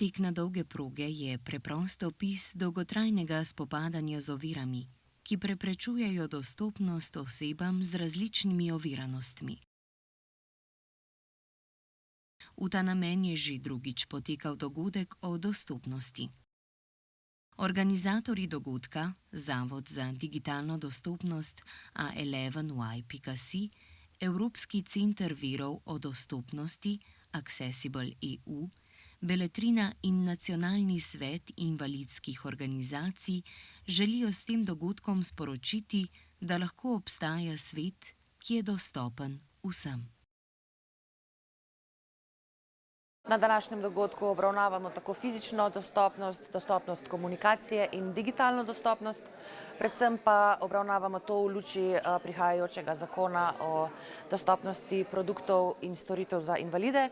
Tek na dolge proge je preprost opis dolgotrajnega spopadanja z ovirami, ki preprečujejo dostopnost osebam z različnimi oviranostmi. V ta namen je že drugič potekal dogodek o dostopnosti. Organizatorji dogodka, Zavod za digitalno dostopnost A11y.si, Evropski center virov o dostopnosti Accessible EU, Beletrina in Nacionalni svet invalidskih organizacij želijo s tem dogodkom sporočiti, da lahko obstaja svet, ki je dostopen vsem. Na današnjem dogodku obravnavamo tako fizično dostopnost, dostopnost komunikacije in digitalno dostopnost, predvsem pa obravnavamo to v luči prihajajočega zakona o dostopnosti produktov in storitev za invalide.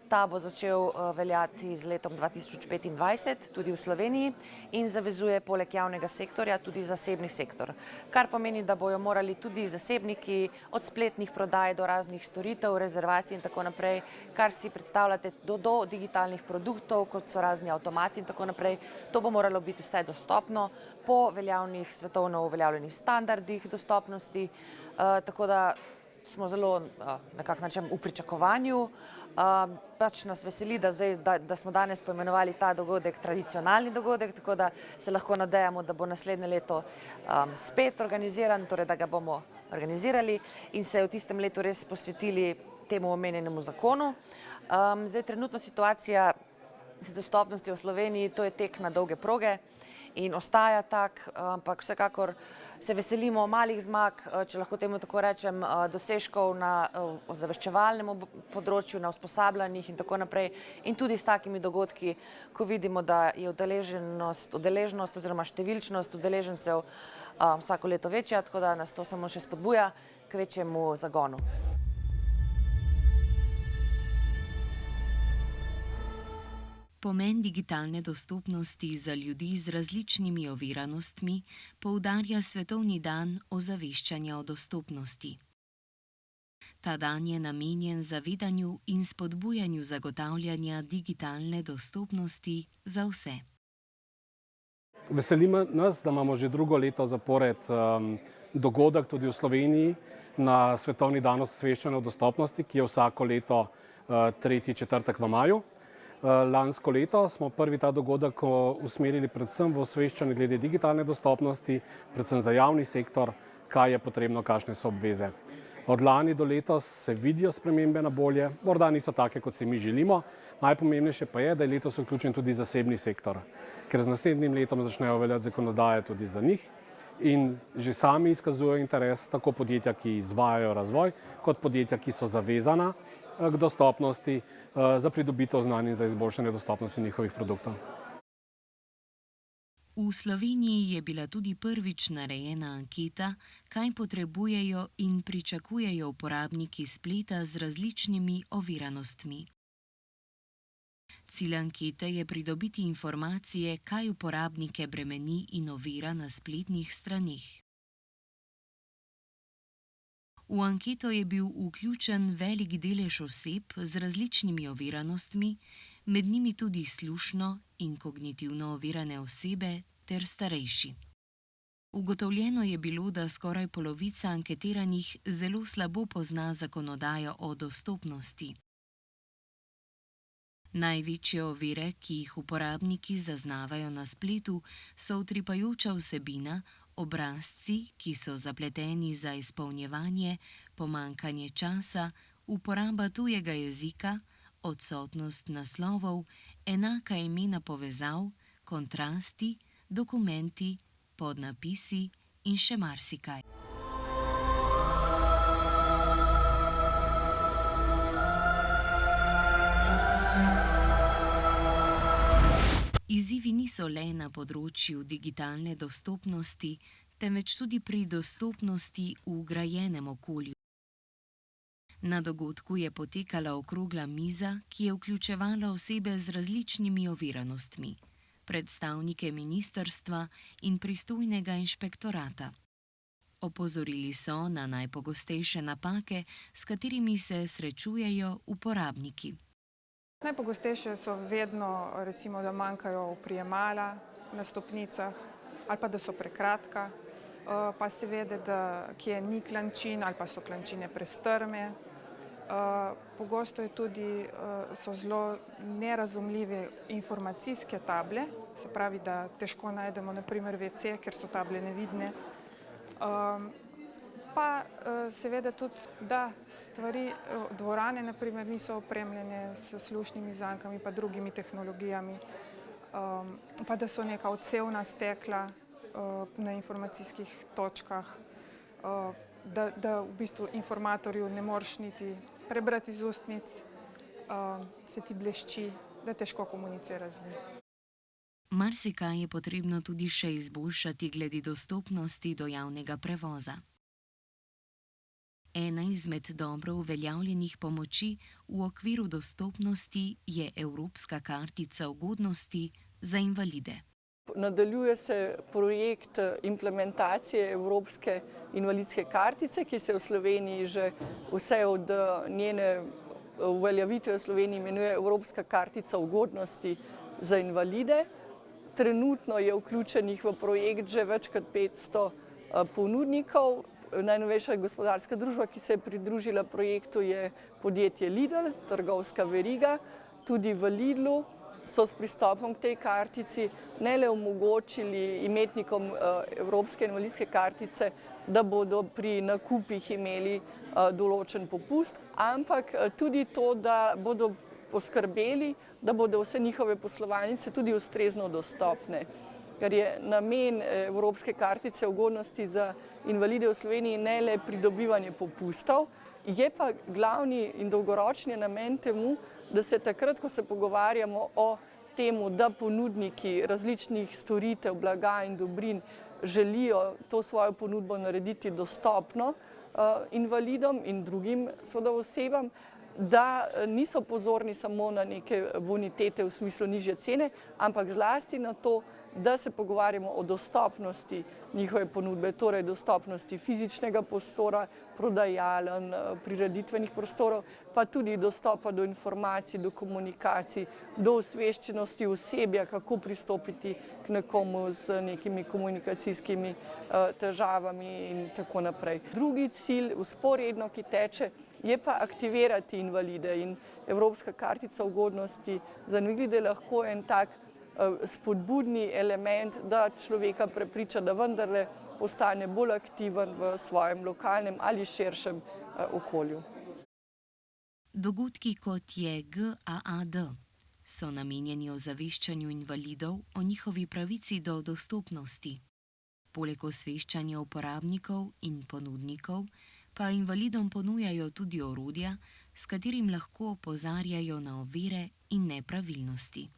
Ta bo začel veljati z letom 2025 tudi v Sloveniji in zavezuje poleg javnega sektorja tudi zasebni sektor. Kar pomeni, da bojo morali tudi zasebniki od spletnih prodaj do raznih storitev, rezervacij in tako naprej, kar si predstavljate do digitalnih produktov, kot so razni avtomati in tako naprej. To bo moralo biti vse dostopno po veljavnih svetovno uveljavljenih standardih dostopnosti, tako da smo zelo na kak način v pričakovanju. Pač nas veseli, da smo danes poimenovali ta dogodek tradicionalni dogodek, tako da se lahko nadejamo, da bo naslednje leto spet organiziran, torej da ga bomo organizirali in se v tistem letu res posvetili temu omenjenemu zakonu. Zdaj trenutno situacija z dostopnostjo v Sloveniji, to je tek na dolge proge in ostaja tak, ampak vsekakor se veselimo malih zmag, če lahko temu tako rečem, dosežkov na ozaveščevalnem področju, na usposabljanjih in tako naprej. In tudi s takimi dogodki, ko vidimo, da je udeleženost oziroma številčnost udeležencev vsako leto večja, tako da nas to samo še spodbuja k večjemu zagonu. Pomen digitalne dostopnosti za ljudi z različnimi oviranostmi poudarja Svetovni dan ozaveščanja o dostopnosti. Ta dan je namenjen zavedanju in spodbujanju zagotavljanja digitalne dostopnosti za vse. Veseli nas, da imamo že drugo leto zapored dogodek tudi v Sloveniji na Svetovni dan osveščanja o dostopnosti, ki je vsako leto tretji četrtek v maju. Lansko leto smo prvi ta dogodek usmerili predvsem v osveščanje glede digitalne dostopnosti, predvsem za javni sektor, kaj je potrebno, kakšne so obveze. Od lani do letos se vidijo spremembe na bolje, morda niso take, kot si mi želimo, najpomembnejše pa je, da je letos vključen tudi zasebni sektor, ker z naslednjim letom začnejo veljati zakonodaje tudi za njih in že sami izkazujejo interes, tako podjetja, ki izvajajo razvoj, kot podjetja, ki so zavezana k dostopnosti za pridobitev znanja in za izboljšanje dostopnosti njihovih produktov. V Sloveniji je bila tudi prvič narejena anketa, kaj potrebujejo in pričakujejo uporabniki spleta z različnimi oviranostmi. Cilj ankete je pridobiti informacije, kaj uporabnike bremeni in ovira na spletnih straneh. V anketo je bil vključen velik delež oseb z različnimi oviranostmi, med njimi tudi slušno in kognitivno ovirane osebe ter starejši. Ugotovljeno je bilo, da skoraj polovica anketiranih zelo slabo pozna zakonodajo o dostopnosti. Največje ovire, ki jih uporabniki zaznavajo na spletu, so utripajoča vsebina, obrazci, ki so zapleteni za izpolnjevanje, pomanjkanje časa, uporaba tujega jezika, odsotnost naslovov, enaka imena povezav, kontrasti, dokumenti, podnapisi in še marsikaj. Izzivi niso le na področju digitalne dostopnosti, temveč tudi pri dostopnosti v vgrajenem okolju. Na dogodku je potekala okrogla miza, ki je vključevala osebe z različnimi oviranostmi, predstavnike ministrstva in pristojnega inšpektorata. Opozorili so na najpogostejše napake, s katerimi se srečujejo uporabniki. Najpogostejše so vedno, recimo, da manjkajo oprijemala na stopnicah ali pa da so prekratka, pa seveda, da kje ni klančin ali pa so klančine prestrme. Pogosto je tudi, so zelo nerazumljive informacijske table, se pravi, da težko najdemo na primer WC, ker so table nevidne. Pa seveda tudi, da stvari, dvorane na primer niso opremljene s slušnimi zankami pa drugimi tehnologijami, pa da so neka odsevna stekla na informacijskih točkah, da v bistvu informatorju ne moreš niti prebrati iz ustnic, se ti blešči, da težko komuniciraš z njim. Marsikaj je potrebno tudi še izboljšati glede dostopnosti do javnega prevoza. Ena izmed dobro uveljavljenih pomoči v okviru dostopnosti je Evropska kartica ugodnosti za invalide. Nadaljuje se projekt implementacije Evropske invalidske kartice, ki se v Sloveniji že vse od njene uveljavitve v Sloveniji imenuje Evropska kartica ugodnosti za invalide. Trenutno je vključenih v projekt že več kot 500 ponudnikov. Najnovejša gospodarska družba, ki se je pridružila projektu, je podjetje Lidl, trgovska veriga. Tudi v Lidlu so s pristopom k tej kartici ne le omogočili imetnikom Evropske invalidske kartice, da bodo pri nakupih imeli določen popust, ampak tudi to, da bodo poskrbeli, da bodo vse njihove poslovalnice tudi ustrezno dostopne. Ker je namen Evropske kartice ugodnosti za invalide v Sloveniji ne le pridobivanje popustov, je pa glavni in dolgoročni namen temu, da se takrat, ko se pogovarjamo o temu, da ponudniki različnih storitev, blaga in dobrin želijo to svojo ponudbo narediti dostopno invalidom in drugim osebam, da niso pozorni samo na neke bonitete v smislu nižje cene, ampak zlasti na to, da se pogovarjamo o dostopnosti njihove ponudbe, torej dostopnosti fizičnega prostora, prodajaln, prireditvenih prostorov, pa tudi dostopa do informacij, do komunikacij, do osveščenosti osebja, kako pristopiti k nekomu z nekimi komunikacijskimi težavami in tako naprej. Drugi cilj, vzporedno, ki teče, je pa aktivirati invalide in Evropska kartica ugodnosti za invalide lahko en tak spodbudni element, da človeka prepriča, da vendarle postane bolj aktiven v svojem lokalnem ali širšem okolju. Dogodki, kot je GAAD, so namenjeni ozaveščanju invalidov o njihovi pravici do dostopnosti. Poleg osveščanja uporabnikov in ponudnikov pa invalidom ponujajo tudi orodja, s katerim lahko opozarjajo na ovire in nepravilnosti.